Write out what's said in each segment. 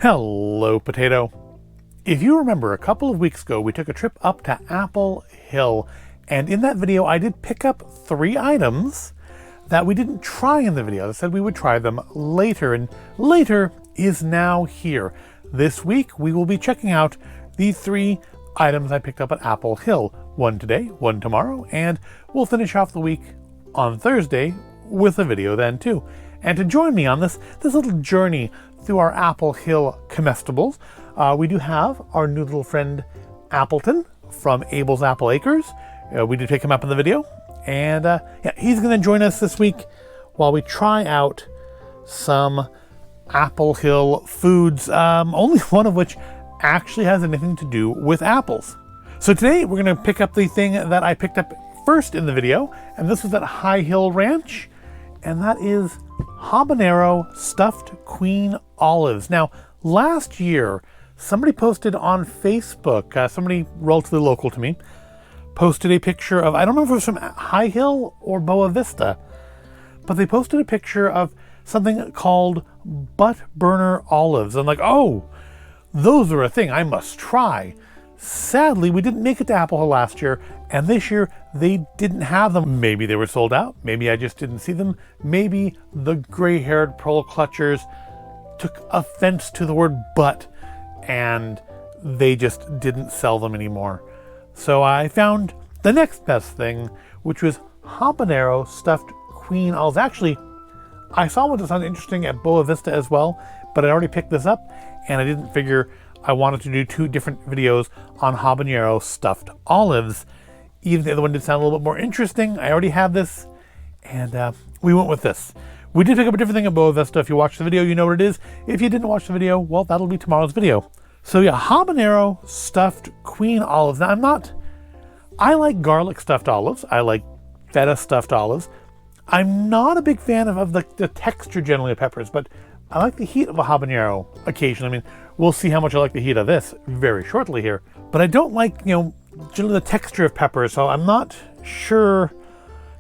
Hello, potato. If you remember, a couple of weeks ago, we took a trip up to Apple Hill, and in that video, I did pick up 3 items that we didn't try in the video. I said we would try them later, and later is now here. This week, we will be checking out the 3 items I picked up at Apple Hill. One today, one tomorrow, and we'll finish off the week on Thursday with a video then too. And to join me on this little journey through our Apple Hill comestibles, we do have our new little friend Appletin from Abel's Apple Acres. We did pick him up in the video, and yeah, he's going to join us this week while we try out some Apple Hill foods, only one of which actually has anything to do with apples. So today we're going to pick up the thing that I picked up first in the video, and this was at High Hill Ranch, and that is Habanero stuffed queen olives. Now, last year, somebody posted on Facebook, somebody relatively local to me, posted a picture of, I don't remember if it was from High Hill or Boa Vista, but they posted a picture of something called butt burner olives. I'm like, oh, those are a thing I must try. Sadly, we didn't make it to Apple Hill last year, and this year they didn't have them. Maybe they were sold out. Maybe I just didn't see them. Maybe the gray-haired pearl clutchers took offense to the word butt, and they just didn't sell them anymore. So I found the next best thing, which was habanero stuffed queen olives. Actually, I saw one that sounded interesting at Boa Vista as well, but I already picked this up, and I didn't figure I wanted to do 2 different videos on habanero stuffed olives. Even the other one did sound a little bit more interesting. I already have this, and we went with this. We did pick up a different thing at Boa Vista. If you watched the video, you know what it is. If you didn't watch the video, well, that'll be tomorrow's video. So yeah, habanero stuffed queen olives. Now I like garlic stuffed olives. I like feta stuffed olives. I'm not a big fan of the texture generally of peppers, but I like the heat of a habanero occasionally. I mean, we'll see how much I like the heat of this very shortly here. But I don't like, generally the texture of peppers, so I'm not sure,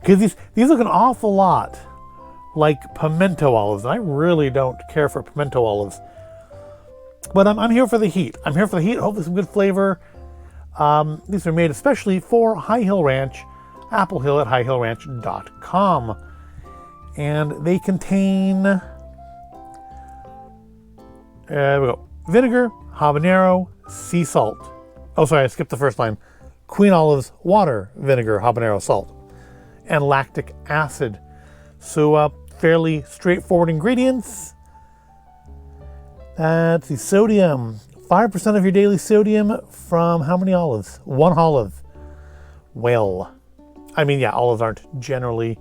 because these look an awful lot like pimento olives, and I really don't care for pimento olives. But I'm here for the heat. I'm here for the heat, hopefully some good flavor. These are made especially for High Hill Ranch, Apple Hill at highhillranch.com. And they contain, there we go, vinegar, habanero, sea salt. Oh, sorry, I skipped the first line. Queen olives, water, vinegar, habanero, salt, and lactic acid. So fairly straightforward ingredients. That's the sodium. 5% of your daily sodium from how many olives? 1 olive. Well, I mean, yeah, olives aren't generally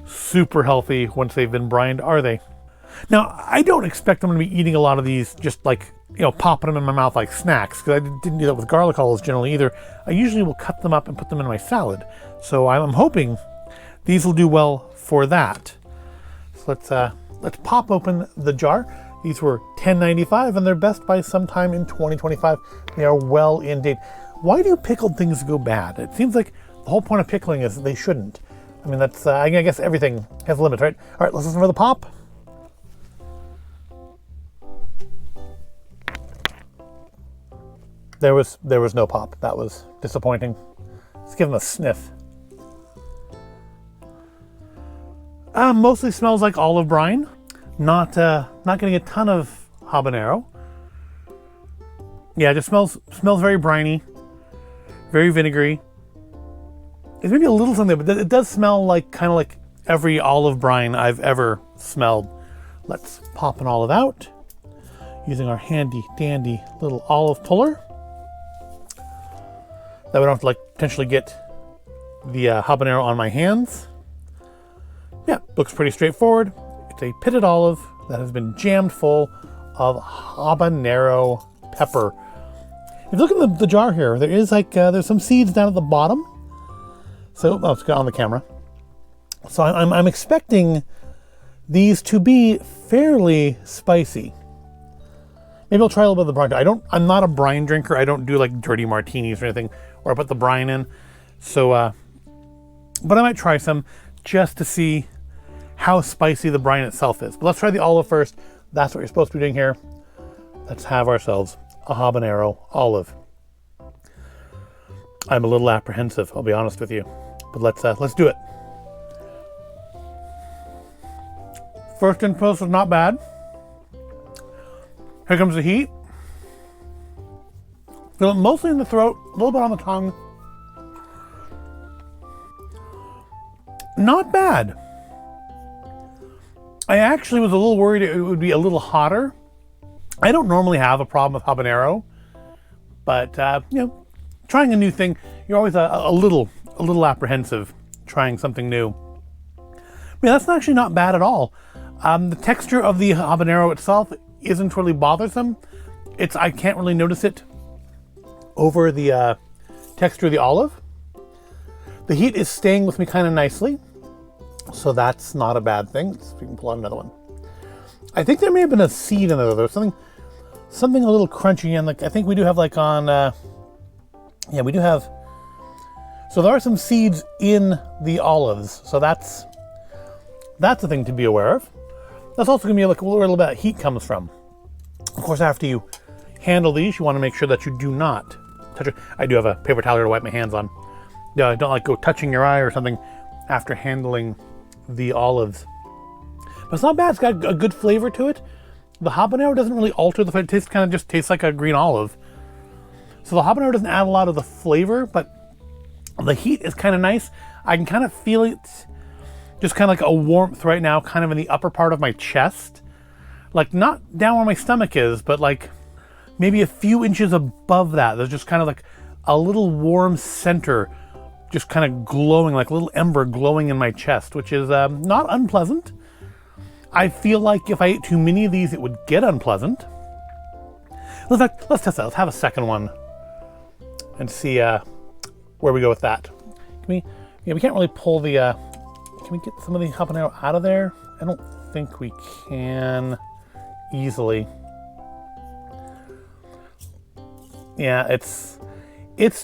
super healthy once they've been brined, are they? Now, I don't expect I'm going to be eating a lot of these just like, popping them in my mouth like snacks, because I didn't do that with garlic olives generally either. I usually will cut them up and put them in my salad. So I'm hoping these will do well for that. So let's pop open the jar. These were $10.95, and they're best by sometime in 2025. They are well in date. Why do pickled things go bad? It seems like the whole point of pickling is that they shouldn't. I mean, that's I guess everything has limits, right? All right, let's listen for the pop. There was no pop. That was disappointing. Let's give them a sniff. Mostly smells like olive brine. Not getting a ton of habanero. Yeah, it just smells very briny, very vinegary. It's maybe a little something, but it does smell like kind of like every olive brine I've ever smelled. Let's pop an olive out using our handy dandy little olive puller. That way I don't have to potentially get the habanero on my hands. Yeah, looks pretty straightforward. It's a pitted olive that has been jammed full of habanero pepper. If you look at the jar here, there is there's some seeds down at the bottom. So, it's got on the camera. So I'm expecting these to be fairly spicy. Maybe I'll try a little bit of the brine. I'm not a brine drinker. I don't do dirty martinis or anything, or I put the brine in. So, but I might try some just to see how spicy the brine itself is. But let's try the olive first. That's what you're supposed to be doing here. let's have ourselves a habanero olive. I'm a little apprehensive, I'll be honest with you, but let's do it. First impulse is not bad. Here comes the heat. Feel it mostly in the throat, a little bit on the tongue. Not bad. I actually was a little worried it would be a little hotter. I don't normally have a problem with habanero, but trying a new thing, you're always a little apprehensive trying something new. Yeah, that's actually not bad at all. The texture of the habanero itself isn't really bothersome. I can't really notice it over the texture of the olive. The heat is staying with me kind of nicely, so that's not a bad thing. Let's see if we can pull out another one. I think there may have been a seed in there. There's something a little crunchy, and like I think we do have like on. We do have. So there are some seeds in the olives, so that's a thing to be aware of. That's also going to be like where a little bit of heat comes from. Of course, after you handle these, you want to make sure that you do not touch it. I do have a paper towel to wipe my hands on. Don't like go touching your eye or something after handling the olives. But it's not bad. It's got a good flavor to it. The habanero doesn't really alter the flavor. It kind of just tastes like a green olive. So the habanero doesn't add a lot of the flavor, but the heat is kind of nice. I can kind of feel it, just kind of like a warmth right now, kind of in the upper part of my chest. Like not down where my stomach is, but like maybe a few inches above that. There's just kind of like a little warm center, just kind of glowing, like a little ember glowing in my chest, which is not unpleasant. I feel like if I ate too many of these, it would get unpleasant. Let's test that. Let's have a second one and see where we go with that. We can't really pull the. Can we get some of the habanero out of there? I don't think we can easily. Yeah, it's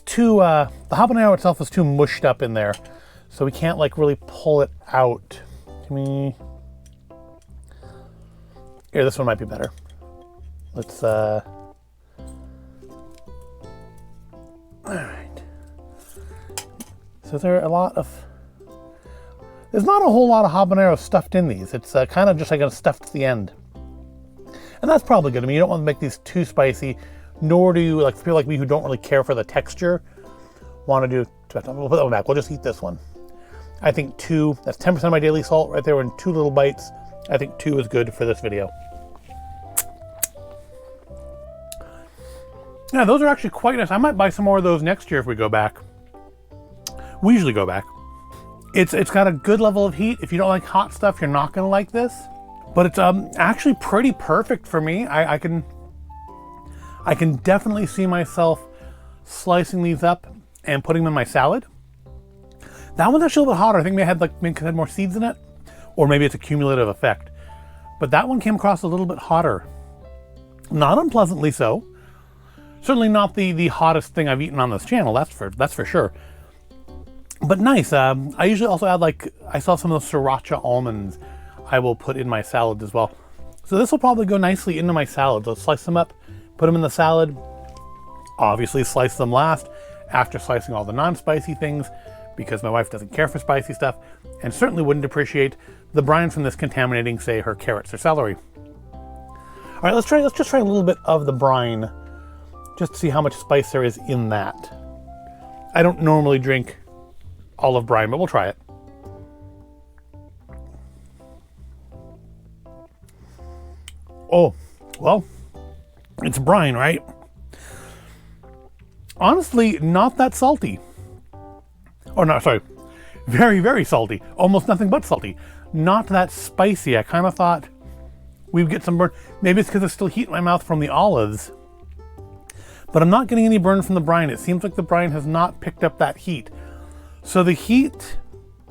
too. The habanero itself is too mushed up in there, so we can't like really pull it out. Can we? Here, this one might be better. Let's. All right. So there's not a whole lot of habanero stuffed in these. It's kind of just like a stuffed to the end. And that's probably good. I mean, you don't want to make these too spicy, nor do you, like, people like me who don't really care for the texture want to do. We'll put that one back. We'll just eat this one. I think that's 10% of my daily salt right there in 2 little bites. I think 2 is good for this video. Yeah, those are actually quite nice. I might buy some more of those next year if we go back. We usually go back. It's got a good level of heat. If you don't like hot stuff, you're not gonna like this. But it's actually pretty perfect for me. I can definitely see myself slicing these up and putting them in my salad. That one's actually a little bit hotter. I think maybe it had more seeds in it, or maybe it's a cumulative effect. But that one came across a little bit hotter. Not unpleasantly so. Certainly not the hottest thing I've eaten on this channel. That's for sure. But nice. I usually also add I saw some of those sriracha almonds I will put in my salad as well. So this will probably go nicely into my salad. So slice them up, put them in the salad. Obviously slice them last after slicing all the non-spicy things, because my wife doesn't care for spicy stuff and certainly wouldn't appreciate the brine from this contaminating, say, her carrots or celery. All right, let's just try a little bit of the brine just to see how much spice there is in that. I don't normally drink olive brine, but we'll try it. Oh, well, it's brine, right? Honestly, not that salty. Oh, no, sorry. Very, very salty. Almost nothing but salty. Not that spicy. I kind of thought we'd get some burn. Maybe it's because there's still heat in my mouth from the olives. But I'm not getting any burn from the brine. It seems like the brine has not picked up that heat. So the heat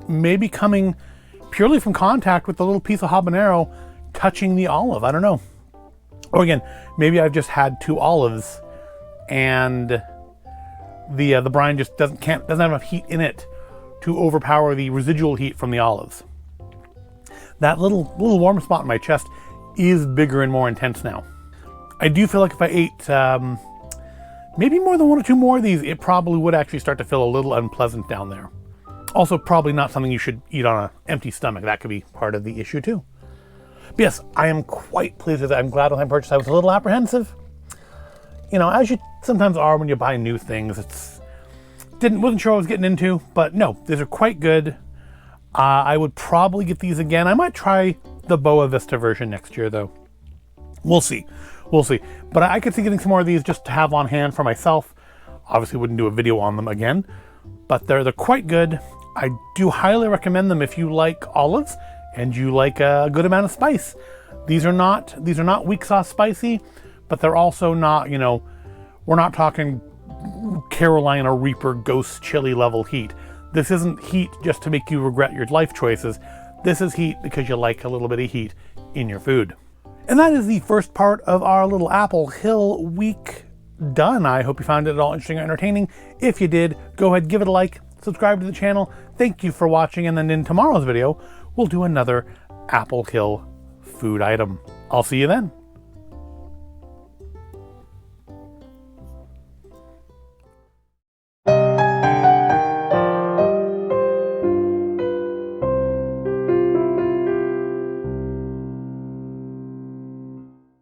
may be coming purely from contact with the little piece of habanero touching the olive. I don't know. Or again, maybe I've just had 2 olives and the brine just doesn't have enough heat in it to overpower the residual heat from the olives. That little warm spot in my chest is bigger and more intense now. I do feel like if I ate maybe more than 1 or 2 more of these, it probably would actually start to feel a little unpleasant down there. Also, probably not something you should eat on an empty stomach. That could be part of the issue too. But yes, I am quite pleased with it. I'm glad with my purchase. I was a little apprehensive, you know, as you sometimes are when you buy new things. Wasn't sure what I was getting into, but no, these are quite good. I would probably get these again. I might try the Boa Vista version next year, though. We'll see. We'll see. But I could see getting some more of these just to have on hand for myself. Obviously, wouldn't do a video on them again, but they're quite good. I do highly recommend them if you like olives and you like a good amount of spice. These are not weak sauce spicy, but they're also not, you know, we're not talking Carolina Reaper ghost chili level heat. This isn't heat just to make you regret your life choices. This is heat because you like a little bit of heat in your food. And that is the first part of our little Apple Hill week done. I hope you found it all interesting or entertaining. If you did, go ahead, give it a like, subscribe to the channel. Thank you for watching, and then in tomorrow's video, we'll do another Apple Hill food item. I'll see you then.